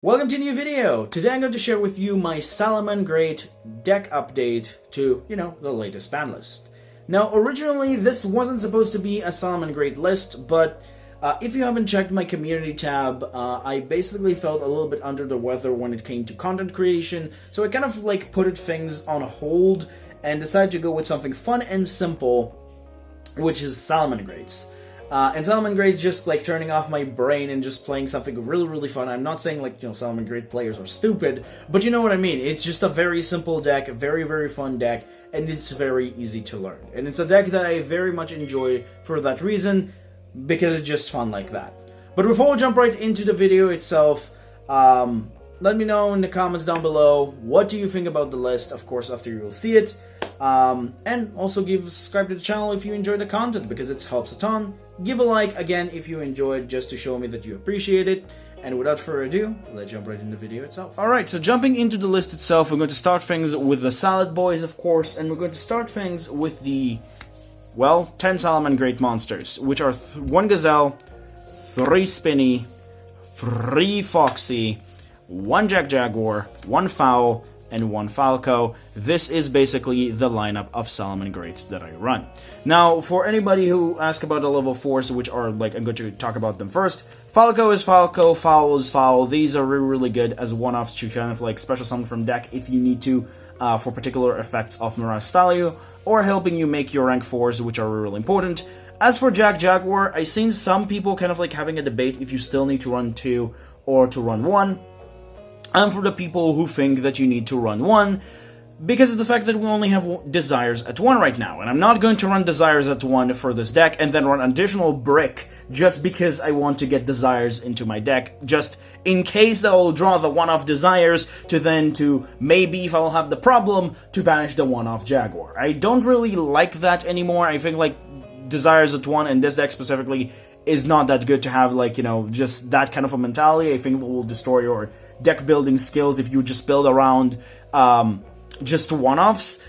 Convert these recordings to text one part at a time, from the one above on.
Welcome to a new video! Today I'm going to share with you my Salamangreat deck update to, the latest ban list. Now, originally this wasn't supposed to be a Salamangreat list, but if you haven't checked my community tab, I basically felt a little bit under the weather when it came to content creation, so I kind of put things on hold and decided to go with something fun and simple, which is Salamangreats. And Salamangreat is just turning off my brain and just playing something really fun. I'm not saying Salamangreat players are stupid, but you know what I mean. It's just a very simple deck, very fun deck, and it's very easy to learn. And it's a deck that I very much enjoy for that reason, because it's just fun like that. But before we jump right into the video itself, let me know in the comments down below, what do you think about the list, of course, after you will see it. And also subscribe to the channel if you enjoy the content, because it helps a ton. Give a like, again, if you enjoyed, just to show me that you appreciate it. And without further ado, let's jump right into the video itself. Alright, so jumping into the list itself, we're going to start things with the Salad Boys, of course, and we're going to start things with the, 10 Salamangreat monsters, which are 1 Gazelle, 3 Spinny, 3 Foxy, 1 Jaguar, 1 Fowl, and 1 Falco. This is basically the lineup of Salamangreats that I run. Now, for anybody who asks about the level 4s, which are, I'm going to talk about them first. Falco is Falco, Fowl is Fowl. These are really good as one-offs to kind of special summon from deck if you need to, for particular effects of Mirage Stalio, or helping you make your rank 4s, which are really important. As for Jaguar, I've seen some people kind of having a debate if you still need to run 2 or to run 1. I'm for the people who think that you need to run 1, because of the fact that we only have Desires at 1 right now, and I'm not going to run Desires at 1 for this deck and then run additional Brick just because I want to get Desires into my deck, just in case that I'll draw the one-off Desires to maybe, if I'll have the problem, to banish the one-off Jaguar. I don't really like that anymore. I think Desires at 1 in this deck specifically is not that good to have, just that kind of a mentality. I think it will destroy your deck building skills if you just build around just one-offs.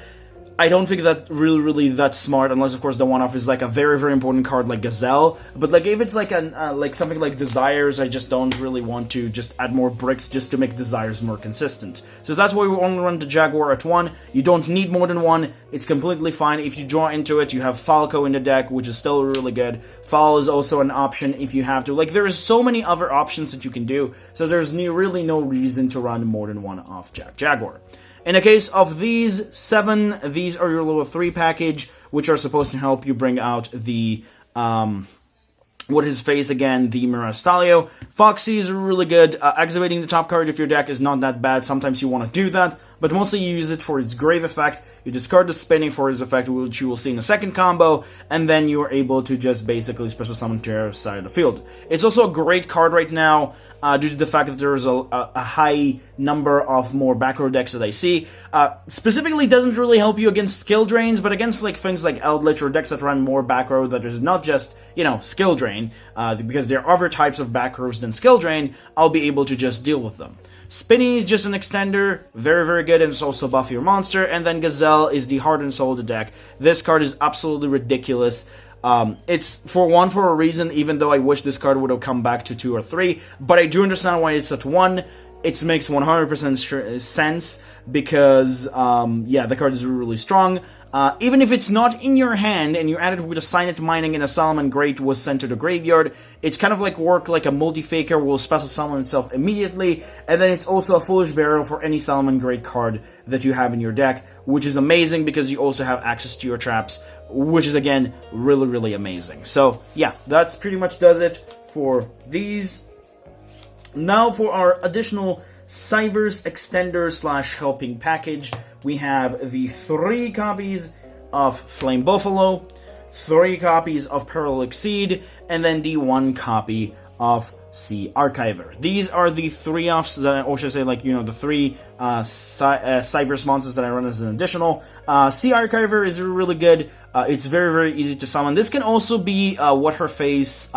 I don't think that really that smart, unless of course the one-off is a very important card like Gazelle. But if it's something like Desires, I just don't really want to just add more bricks just to make Desires more consistent. So that's why we only run the Jaguar at 1. You don't need more than 1. It's completely fine. If you draw into it, you have Falco in the deck, which is still really good. Foul is also an option if you have to. There is so many other options that you can do, so there's really no reason to run more than 1 off Jaguar. In the case of these 7, these are your level 3 package, which are supposed to help you bring out the, what is face again, the Mirage Stalio. Foxy is really good. Activating the top card of your deck is not that bad. Sometimes you want to do that, but mostly you use it for its Grave effect. You discard the Spinning for its effect, which you will see in the second combo, and then you are able to just basically special summon to your side of the field. It's also a great card right now, due to the fact that there's a high number of more back row decks that I see. Specifically doesn't really help you against skill drains, but against things like Eldritch or decks that run more back row that is not just, skill drain, because there are other types of back rows than skill drain, I'll be able to just deal with them. Spinny is just an extender, very good, and it's also buff your monster, and then Gazelle is the heart and soul of the deck. This card is absolutely ridiculous. It's for a reason, even though I wish this card would have come back to 2 or 3, but I do understand why it's at 1. It makes 100% sense, because, the card is really strong. Even if it's not in your hand, and you add it with a Signet Mining and a Salamangreat was sent to the graveyard, it's kind of work like a multi-faker will special summon itself immediately, and then it's also a Foolish Burial for any Salamangreat card that you have in your deck, which is amazing because you also have access to your traps, which is, again, really amazing. So, yeah, that's pretty much does it for these. Now for our additional Cyvers Extender / Helping package, we have the 3 copies of Flame Buffalo, 3 copies of Pearl Exceed, and then the 1 copy of Sea Archiver. These are the 3 offs that, or should I say, the 3 Cyvers monsters that I run as an additional. Sea Archiver is really good. It's very easy to summon. This can also be what her face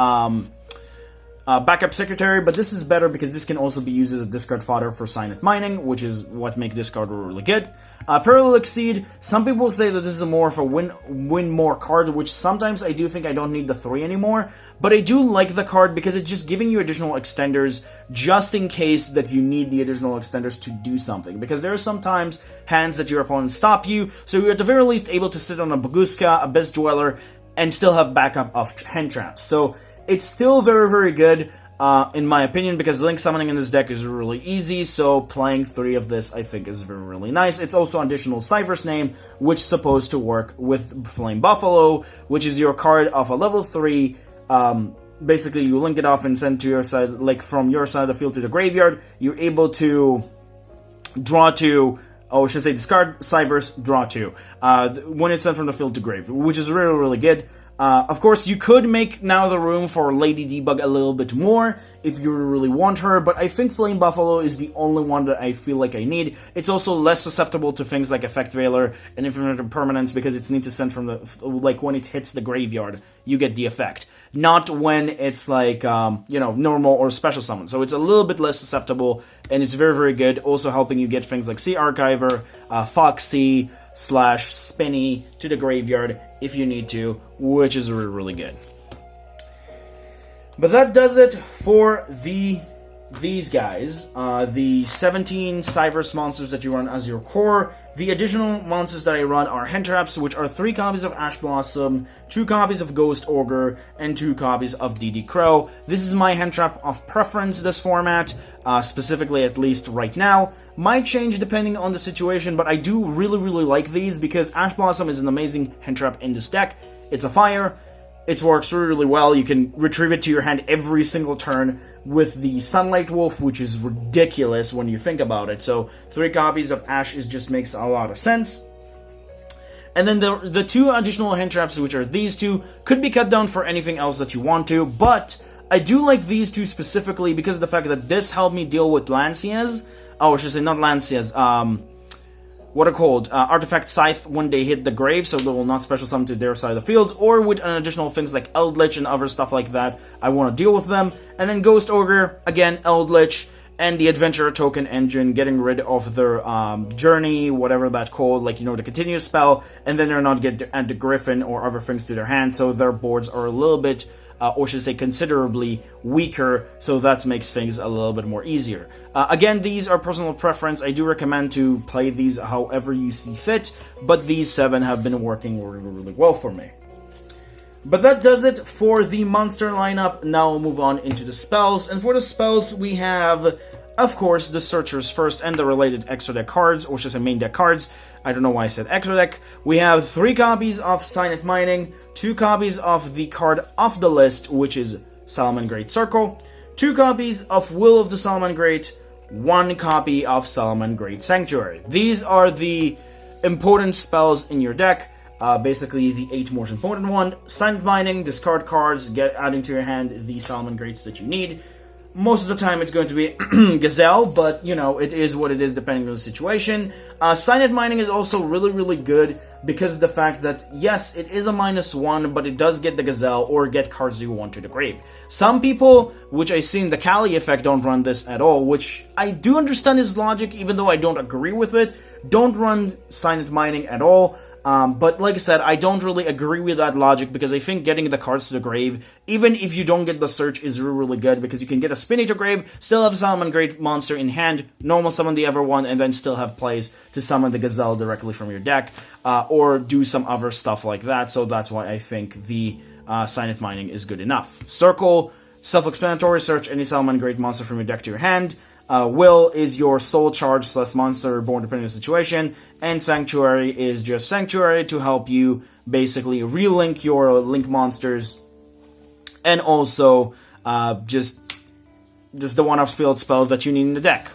Backup Secretary, but this is better because this can also be used as a discard fodder for Signet Mining, which is what makes this card really good. Parallel Exceed, some people say that this is more of a win more card, which sometimes I do think I don't need the 3 anymore, but I do like the card because it's just giving you additional extenders just in case that you need the additional extenders to do something, because there are sometimes hands that your opponents stop you, so you're at the very least able to sit on a Baguska, Abyss Dweller, and still have backup of hand traps. So it's still very, very good, in my opinion, because Link summoning in this deck is really easy, so playing 3 of this I think is really nice. It's also additional Cypher's Name, which is supposed to work with Flame Buffalo, which is your card of a level 3. Basically, you link it off and send to your side, like from your side of the field to the graveyard. You're able to draw 2, or I should say discard Cypher's, draw 2, when it's sent from the field to grave, which is really, really good. Of course, you could make now the room for Lady Debug a little bit more if you really want her, but I think Flame Buffalo is the only one that I feel like I need. It's also less susceptible to things like Effect Veiler and Infinite Impermanence because it's need to send from the, like when it hits the graveyard, you get the effect. Not when it's like, you know, normal or special summon. So it's a little bit less susceptible, and it's very, very good. Also helping you get things like Sea Archiver, Foxy, / Spinny to the graveyard if you need to, which is really, really good. But that does it for these guys. The 17 Cyverse monsters that you run as your core. The additional monsters that I run are Hand Traps, which are 3 copies of Ash Blossom, 2 copies of Ghost Ogre, and 2 copies of DD Crow. This is my Hand Trap of preference, this format, specifically at least right now. Might change depending on the situation, but I do really, really like these because Ash Blossom is an amazing Hand Trap in this deck. It's a fire. It works really, really well. You can retrieve it to your hand every single turn with the Sunlight Wolf, which is ridiculous when you think about it. So 3 copies of Ash just makes a lot of sense. And then the 2 additional hand traps, which are these 2, could be cut down for anything else that you want to, but I do like these 2 specifically because of the fact that this helped me deal with Lancias. Oh, I should say not Lancias, what are called? Artifact Scythe when they hit the grave, so they will not special summon to their side of the field, or with an additional things like Eldritch and other stuff like that, I want to deal with them. And then Ghost Ogre, again, Eldritch, and the Adventurer Token Engine, getting rid of their Journey, whatever that called, like, you know, the continuous spell, and then they're not get to add the Griffin or other things to their hand, so their boards are a little bit, or should I say considerably weaker, so that makes things a little bit more easier. Again, these are personal preference. I do recommend to play these however you see fit, but these 7 have been working really, really well for me. But that does it for the monster lineup. Now we'll move on into the spells, and for the spells we have, of course, the Searchers first and the related extra deck cards, or should I say main deck cards. I don't know why I said extra deck. We have 3 copies of Signet Mining, 2 copies of the card off the list, which is Salamangreat Circle, 2 copies of Will of the Salamangreat, 1 copy of Salamangreat Sanctuary. These are the important spells in your deck. Basically, the 8 most important one. Signet Mining, discard cards, adding to your hand the Salamangreats that you need. Most of the time it's going to be Gazelle, but, you know, it is what it is depending on the situation. Signet Mining is also really, really good because of the fact that, yes, it is a -1, but it does get the Gazelle or get cards you want to the grave. Some people, which I see in the Kali effect, don't run this at all, which I do understand his logic, even though I don't agree with it. Don't run Signet Mining at all. But like I said, I don't really agree with that logic because I think getting the cards to the grave, even if you don't get the search, is really, really good because you can get a Spinny to grave, still have a Salamangreat monster in hand, normal summon the other one, and then still have plays to summon the Gazelle directly from your deck, or do some other stuff like that, so that's why I think the Signet Mining is good enough. Circle, self-explanatory, search any Salamangreat monster from your deck to your hand. Will is your soul charge / monster born depending on the situation, and Sanctuary is just Sanctuary to help you basically relink your link monsters, and also just the one-off field spell that you need in the deck.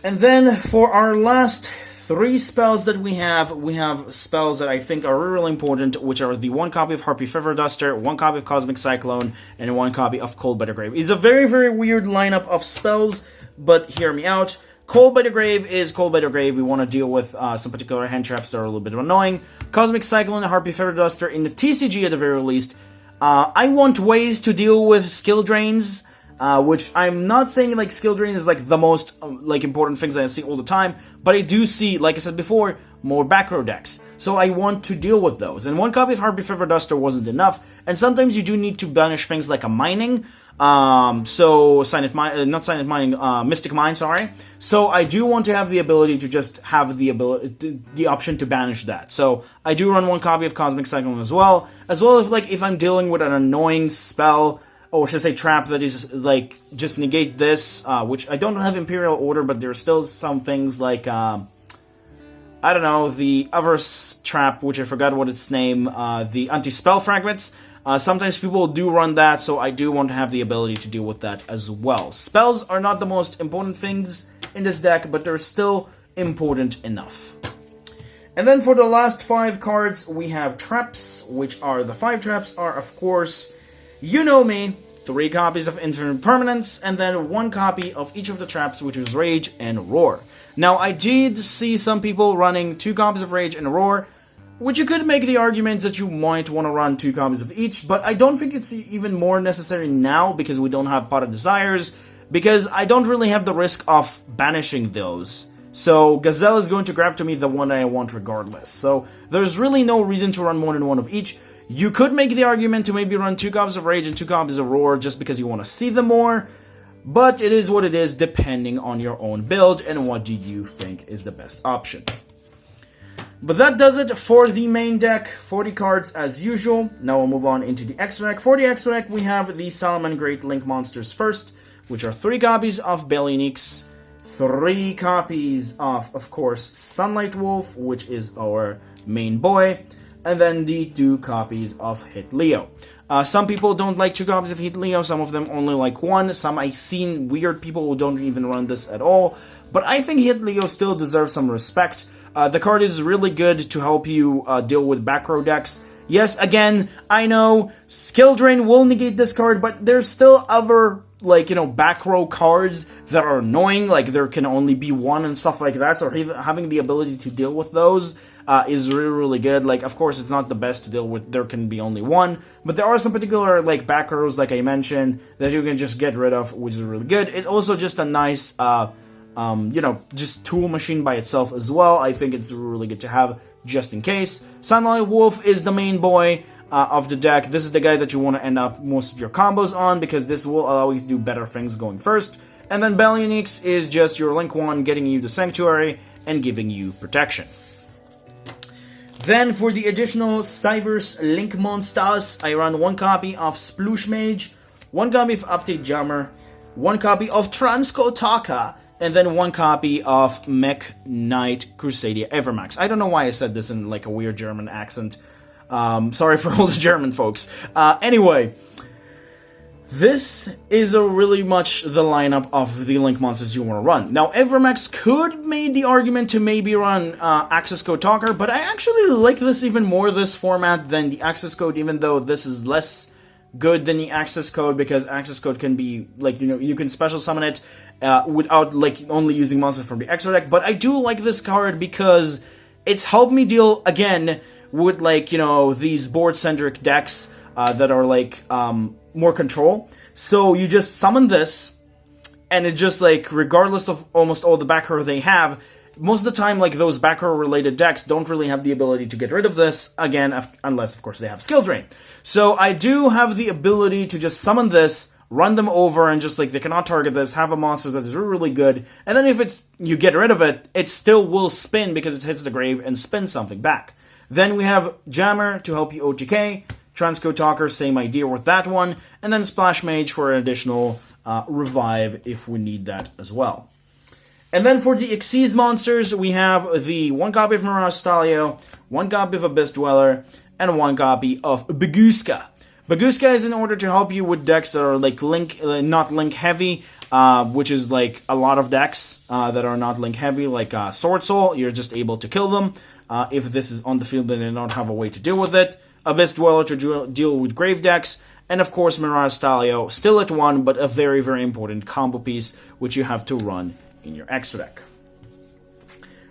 And then for our last 3 spells that we have spells that I think are really important, which are the 1 copy of Harpy Feather Duster, 1 copy of Cosmic Cyclone, and 1 copy of Cold by the Grave. It's a very, very weird lineup of spells, but hear me out. Cold by the Grave is Cold by the Grave. We want to deal with some particular hand traps that are a little bit annoying. Cosmic Cyclone and Harpy Feather Duster in the TCG at the very least I want ways to deal with skill drains, which I'm not saying like skill drain is like the most like important things that I see all the time, but I do see, like I said before, more back row decks. So I want to deal with those. And one copy of Harpy Feather Duster wasn't enough, and sometimes you do need to banish things like a mining. So Mystic Mine, sorry. So I do want to have the ability to just have the option to banish that. So I do run one copy of Cosmic Cyclone as well if I'm dealing with an annoying spell, or should I say trap, that is like just negate this, which I don't have Imperial Order, but there's still some things like I don't know, the other trap, which I forgot what its name, the anti-spell fragments. Sometimes people do run that, so I do want to have the ability to deal with that as well. Spells are not the most important things in this deck, but they're still important enough. And then for the last 5 cards, we have traps, which are the 5 traps are, of course, you know me, 3 copies of Infinite Permanence, and then 1 copy of each of the traps, which is Rage and Roar. Now, I did see some people running 2 copies of Rage and Roar, which you could make the argument that you might want to run 2 copies of each, but I don't think it's even more necessary now because we don't have Pot of Desires, because I don't really have the risk of banishing those. So Gazelle is going to grab to me the one I want regardless. So there's really no reason to run more than 1 of each. You could make the argument to maybe run 2 copies of Rage and 2 copies of Roar just because you want to see them more, but it is what it is depending on your own build and what do you think is the best option. But that does it for the main deck, 40 cards as usual. Now we'll move on into the extra deck. For the extra deck, we have the Salamangreat Link Monsters first, which are 3 copies of Banlist, 3 copies of course, Sunlight Wolf, which is our main boy, and then the 2 copies of Hit Leo. Some people don't like 2 copies of Hit Leo, some of them only like 1, some I've seen weird people who don't even run this at all, but I think Hit Leo still deserves some respect. The card is really good to help you deal with back row decks. Yes, again, I know, Skill Drain will negate this card, but there's still other, like, back row cards that are annoying, like there can only be 1 and stuff like that, so having the ability to deal with those is really, really good. Like, of course, it's not the best to deal with, there can be only 1, but there are some particular, like, back rows, like I mentioned, that you can just get rid of, which is really good. It's also just a nice, just tool machine by itself as well. I think it's really good to have, just in case. Sunlight Wolf is the main boy of the deck. This is the guy that you want to end up most of your combos on, because this will allow you to do better things going first. And then Banlist is just your Link 1, getting you the Sanctuary and giving you protection. Then for the additional Cyverse Link Monsters, I run 1 copy of Sploosh Mage, 1 copy of Update Jammer, 1 copy of Transco Taka, and then 1 copy of Mech Knight Crusadia Evermax. I don't know why I said this in like a weird German accent. Sorry for all the German folks. Anyway, this is really much the lineup of the Link monsters you want to run. Now, Evermax could make the argument to maybe run Access Code Talker, but I actually like this even more, this format, than the Access Code, even though this is less good than the Access Code, because Access Code can be, like, you can special summon it without, like, only using monsters from the extra deck. But I do like this card because it's helped me deal, again, with, like, these board-centric decks that are, like, more control. So you just summon this, and it just, like, regardless of almost all the back row they have, most of the time, like, those back row related decks don't really have the ability to get rid of this, again, unless, of course, they have Skill Drain. So I do have the ability to just summon this, run them over, and just, like, they cannot target this, have a monster that is really, really good, and then if you get rid of it, it still will spin because it hits the grave and spins something back. Then we have Jammer to help you OTK, Transco Talker, same idea with that one, and then Splash Mage for an additional revive if we need that as well. And then for the Xyz monsters, we have the 1 copy of Mirage Stalio, 1 copy of Abyss Dweller, and 1 copy of Baguska. Baguska is in order to help you with decks that are like not link heavy, which is like a lot of decks that are not link heavy, like Sword Soul. You're just able to kill them. If this is on the field, then they don't have a way to deal with it. Abyss Dweller to deal with grave decks, and of course Mirage Stalio, still at 1, but a very, very important combo piece, which you have to run in your extra deck.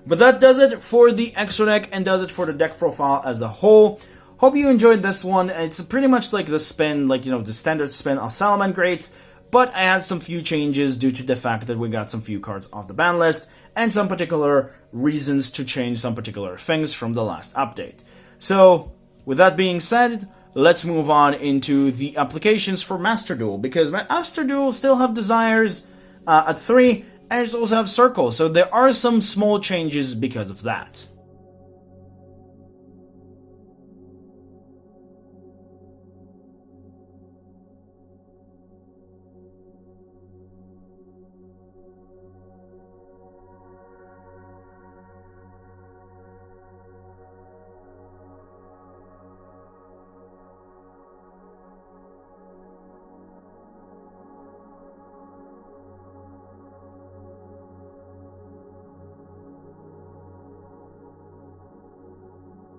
But that does it for the extra deck, and does it for the deck profile as a whole. hope you enjoyed this one. It's pretty much like the spin, like, the standard spin of Salamangreats, but I had some few changes due to the fact that we got some few cards off the ban list, and some particular reasons to change some particular things from the last update. So, with that being said, let's move on into the applications for Master Duel, because Master Duel still have Desires at 3, and it also have Circle, so there are some small changes because of that.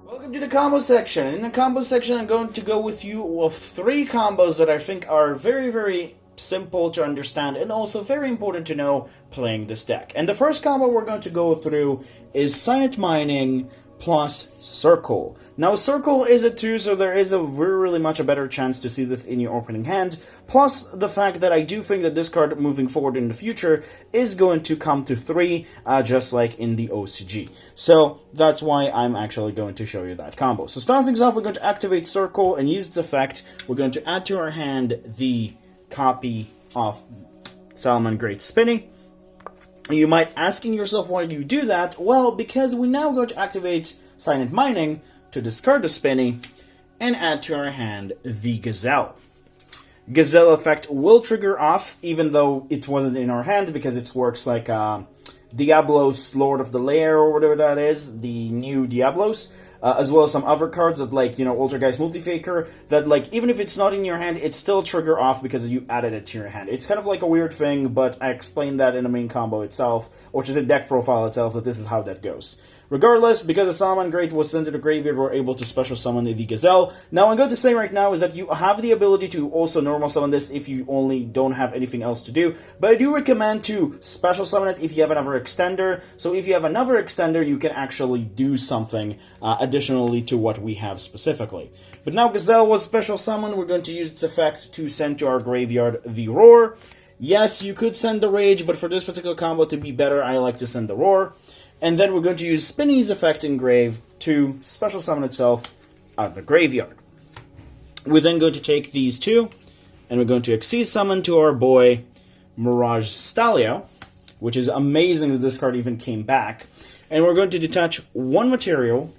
Welcome to the combo section. In the combo section, I'm going to go with you with 3 combos that I think are very, very simple to understand and also very important to know playing this deck. And the first combo we're going to go through is Silent Mining plus Circle. Now, Circle is a 2, so there is a really much a better chance to see this in your opening hand, plus the fact that I do think that this card moving forward in the future is going to come to 3, just like in the OCG. So that's why I'm actually going to show you that combo. So starting things off, we're going to activate Circle and use its effect. We're going to add to our hand the copy of Salamangreat Spinny. You might asking yourself, why do you do that? Well, because we're now going to activate Silent Mining to discard the Spinny and add to our hand the Gazelle. Gazelle effect will trigger off, even though it wasn't in our hand, because it works like Diablos, Lord of the Lair, or whatever that is, the new Diablos. As well as some other cards that, like, Altergeist Multifaker, that, like, even if it's not in your hand, it still trigger off because you added it to your hand. It's kind of like a weird thing, but I explained that in the main combo itself, which is a deck profile itself, that this is how that goes. Regardless, because the Salamangreat was sent to the graveyard, we're able to special summon the Gazelle. Now, I'm going to say right now is that you have the ability to also normal summon this if you only don't have anything else to do, but I do recommend to special summon it if you have another extender. So if you have another extender, you can actually do something additionally to what we have specifically. But now Gazelle was special summoned, we're going to use its effect to send to our graveyard the Roar. Yes, you could send the Rage, but for this particular combo to be better, I like to send the Roar. And then we're going to use Spinny's effect in Grave to special summon itself out of the graveyard. We're then going to take these 2, and we're going to Xyz summon to our boy Mirage Stalio, which is amazing that this card even came back. And we're going to detach 1 material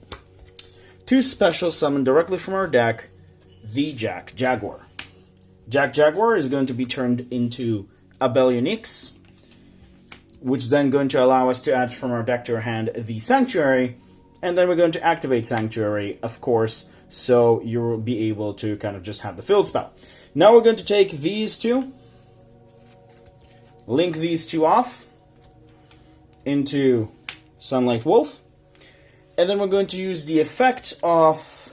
to special summon directly from our deck the Jack Jaguar. Jack Jaguar is going to be turned into a Bellionix, which is then going to allow us to add from our deck to our hand the Sanctuary, and then we're going to activate Sanctuary, of course, so you'll be able to kind of just have the field spell. Now we're going to take these 2, link these 2 off into Sunlight Wolf, and then we're going to use the effect of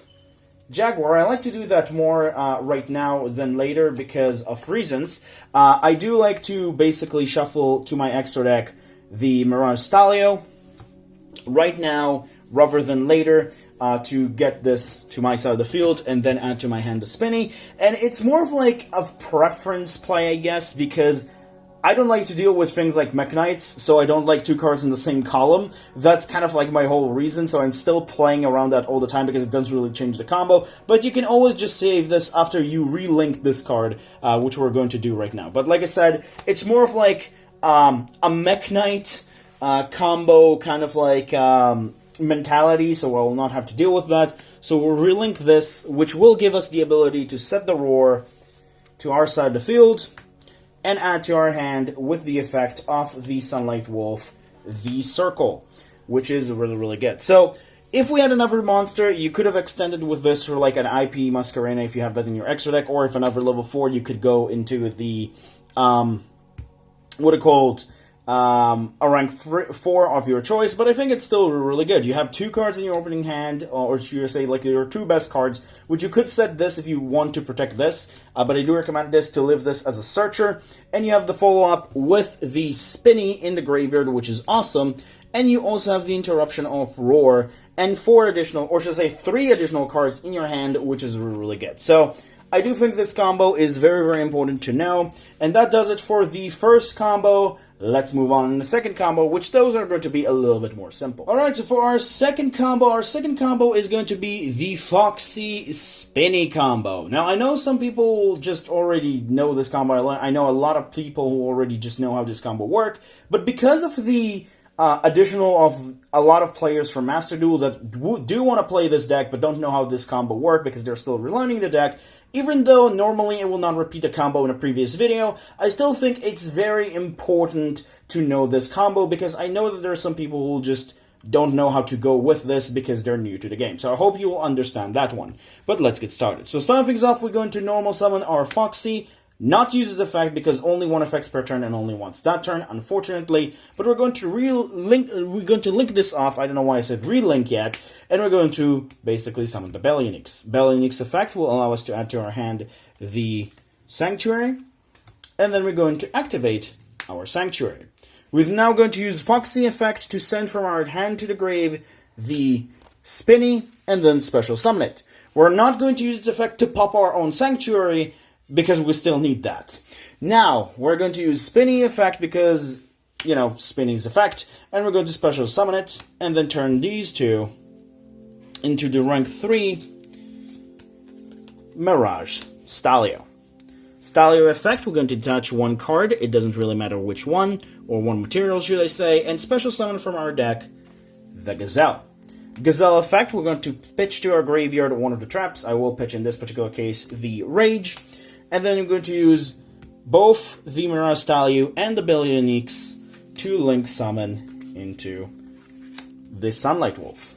Jaguar. I like to do that more right now than later because of reasons. I do like to basically shuffle to my extra deck the Mirage Stalio right now rather than later to get this to my side of the field and then add to my hand the Spinny. And it's more of like a preference play, I guess, because I don't like to deal with things like Mech Knights, so I don't like 2 cards in the same column. That's kind of like my whole reason, so I'm still playing around that all the time because it doesn't really change the combo. But you can always just save this after you relink this card, which we're going to do right now. But like I said, it's more of like a Mech Knight combo kind of like mentality, so I'll not have to deal with that. So we'll relink this, which will give us the ability to set the Roar to our side of the field, and add to our hand with the effect of the Sunlight Wolf, the Circle, which is really, really good. So, if we had another monster, you could have extended with this for like an IP Masquerena if you have that in your extra deck, or if another level 4, you could go into the, a rank 4 of your choice, but I think it's still really good. You have 2 cards in your opening hand, or should you say, like, your 2 best cards, which you could set this if you want to protect this, but I do recommend this to leave this as a searcher. And you have the follow-up with the Spinny in the graveyard, which is awesome, and you also have the interruption of Roar, and 4 additional, or should I say 3 additional cards in your hand, which is really good. So I do think this combo is very, very important to know, and that does it for the first combo. Let's move on to the second combo, which those are going to be a little bit more simple. Alright, so for our second combo is going to be the Foxy Spinny combo. Now, I know some people just already know this combo. I know a lot of people who already just know how this combo works, but because of the additional of a lot of players from Master Duel that do want to play this deck but don't know how this combo works because they're still relearning the deck, even though normally it will not repeat a combo in a previous video, I still think it's very important to know this combo because I know that there are some people who just don't know how to go with this because they're new to the game. So I hope you will understand that one. But let's get started. So starting things off, we're going to normal summon our Foxy. Not use this effect because only 1 effect per turn and only once that turn, unfortunately. But we're going to link this off. I don't know why I said relink yet. And we're going to basically summon the Bellionix. Bellionix effect will allow us to add to our hand the Sanctuary. And then we're going to activate our Sanctuary. We're now going to use Foxy effect to send from our hand to the grave the Spinny and then special summon it. We're not going to use this effect to pop our own Sanctuary, because we still need that. Now, we're going to use Spinny effect because, you know, Spinny's effect, and we're going to special summon it, and then turn these 2 into the rank 3 Mirage Stalio. Stalio effect, we're going to detach 1 card, it doesn't really matter which one, or 1 material should I say, and special summon from our deck, the Gazelle. Gazelle effect, we're going to pitch to our graveyard one of the traps. I will pitch in this particular case the Rage. And then I'm going to use both the Mirage Stalio and the Bellionix to link summon into the Sunlight Wolf.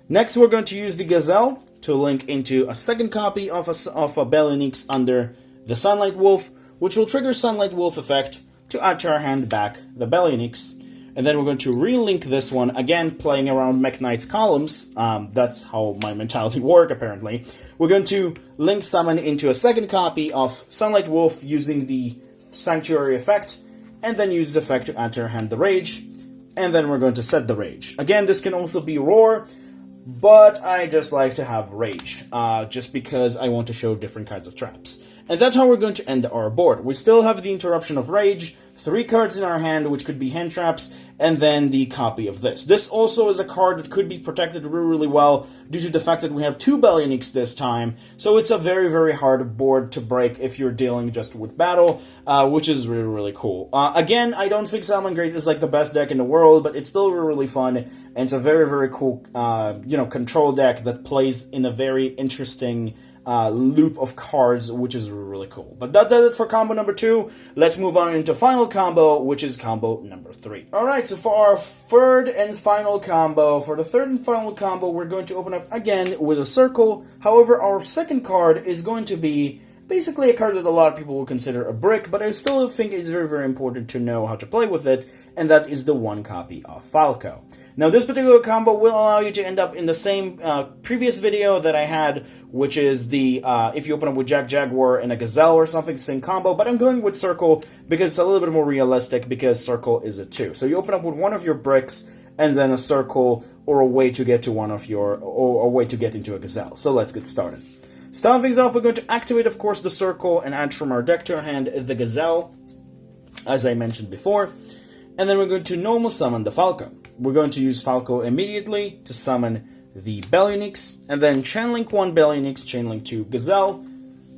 Next, we're going to use the Gazelle to link into a second copy of a Bellionix under the Sunlight Wolf, which will trigger Sunlight Wolf effect to add to our hand back the Bellionix. And then we're going to relink this one, again playing around Mech Knight's columns. That's how my mentality works, apparently. We're going to link summon into a second copy of Sunlight Wolf using the Sanctuary effect, and then use the effect to add to our hand the Rage, and then we're going to set the Rage. Again, this can also be Roar, but I just like to have Rage, just because I want to show different kinds of traps. And that's how we're going to end our board. We still have the interruption of Rage, 3 cards in our hand, which could be hand traps, and then the copy of this. This also is a card that could be protected really, really well due to the fact that we have 2 Bellionix this time, so it's a very, very hard board to break if you're dealing just with battle, which is really, really cool. Again, I don't think Salamangreat is like the best deck in the world, but it's still really, really fun, and it's a very, very cool, control deck that plays in a very interesting loop of cards, which is really cool. But that does it for combo number 2. Let's move on into final combo, which is combo number 3. Alright, so for our third and final combo, we're going to open up again with a circle. However, our second card is going to be basically a card that a lot of people will consider a brick, but I still think it's very, very important to know how to play with it, and that is the 1 copy of Falco. Now, this particular combo will allow you to end up in the same previous video that I had, which is the, if you open up with Jaguar and a Gazelle or something, same combo, but I'm going with Circle because it's a little bit more realistic because Circle is a 2. So you open up with one of your bricks and then a Circle or a way to get to one of your, or a way to get into a Gazelle. So let's get started. Starting things off, we're going to activate, of course, the Circle and add from our deck to our hand the Gazelle, as I mentioned before. And then we're going to normal summon the Falco. We're going to use Falco immediately to summon the Bellionix, and then chainlink 1 Bellionix, chainlink 2 Gazelle,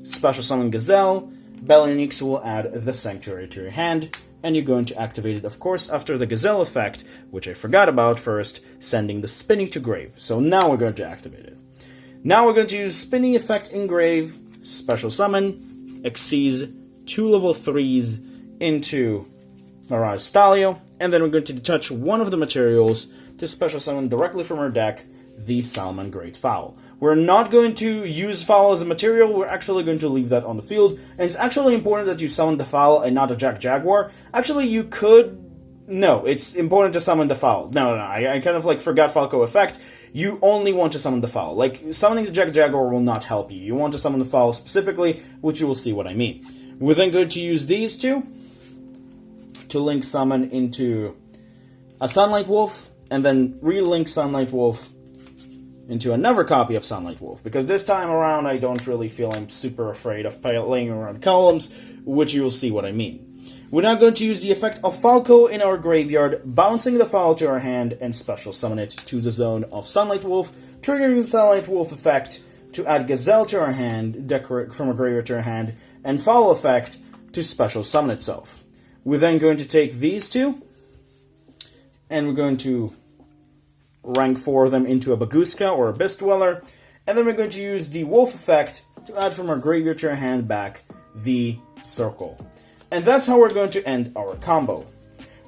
special summon Gazelle, Bellionix will add the Sanctuary to your hand, and you're going to activate it, of course, after the Gazelle effect, which I forgot about first, sending the Spinny to grave. So now we're going to activate it. Now we're going to use Spinny effect in grave, special summon, exceeds 2 level 3s into Mirage Stalio, and then we're going to detach one of the materials to special summon directly from our deck the Salamangreat Fowl. We're not going to use Fowl as a material, we're actually going to leave that on the field, and it's actually important that you summon the Fowl and not a Jaguar. Actually, you could No, it's important to summon the foul. No, I kind of like forgot Falco effect. You only want to summon the foul. Like, summoning the Jaguar will not help you. You want to summon the foul specifically, which you will see what I mean. We're then going to use these two to link summon into a Sunlight Wolf, and then relink Sunlight Wolf into another copy of Sunlight Wolf, because this time around I don't really feel I'm super afraid of playing around columns, which you will see what I mean. We're now going to use the effect of Falco in our graveyard, bouncing the foul to our hand and special summon it to the zone of Sunlight Wolf, triggering the Sunlight Wolf effect to add Gazelle to our hand, decorate from our graveyard to our hand, and foul effect to special summon itself. We're then going to take these two, and we're going to rank 4 of them into a Baguska or Abyss Dweller, and then we're going to use the Wolf effect to add from our graveyard to our hand back the Circle. And that's how we're going to end our combo.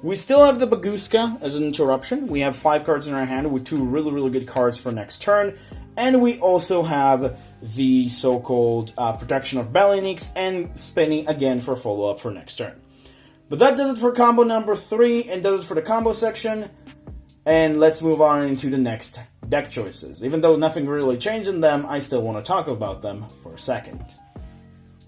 We still have the Baguska as an interruption. We have 5 cards in our hand with 2 really good cards for next turn. And we also have the so-called Protection of Ballyneeks and Spinny again for follow-up for next turn. But that does it for combo number 3 and does it for the combo section. And let's move on into the next deck choices. Even though nothing really changed in them, I still want to talk about them for a second.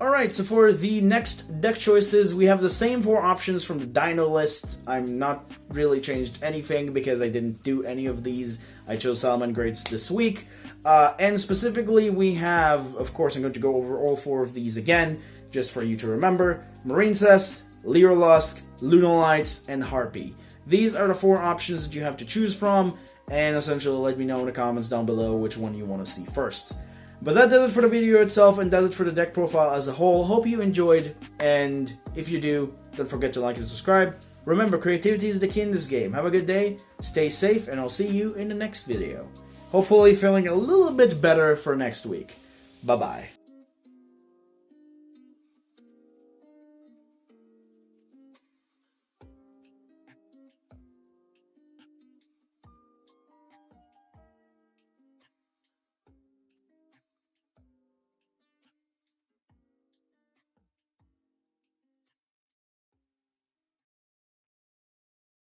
Alright, so for the next deck choices, we have the same 4 options from the Dino list. I'm not really changed anything because I didn't do any of these. I chose Salamangreats this week. And specifically, we have, of course, I'm going to go over all 4 of these again, just for you to remember. Marincess, Lyrilusk, Lunalights, and Harpy. These are the 4 options that you have to choose from, and essentially let me know in the comments down below which one you want to see first. But that does it for the video itself, and does it for the deck profile as a whole. Hope you enjoyed, and if you do, don't forget to like and subscribe. Remember, creativity is the key in this game. Have a good day, stay safe, and I'll see you in the next video. Hopefully feeling a little bit better for next week. Bye-bye.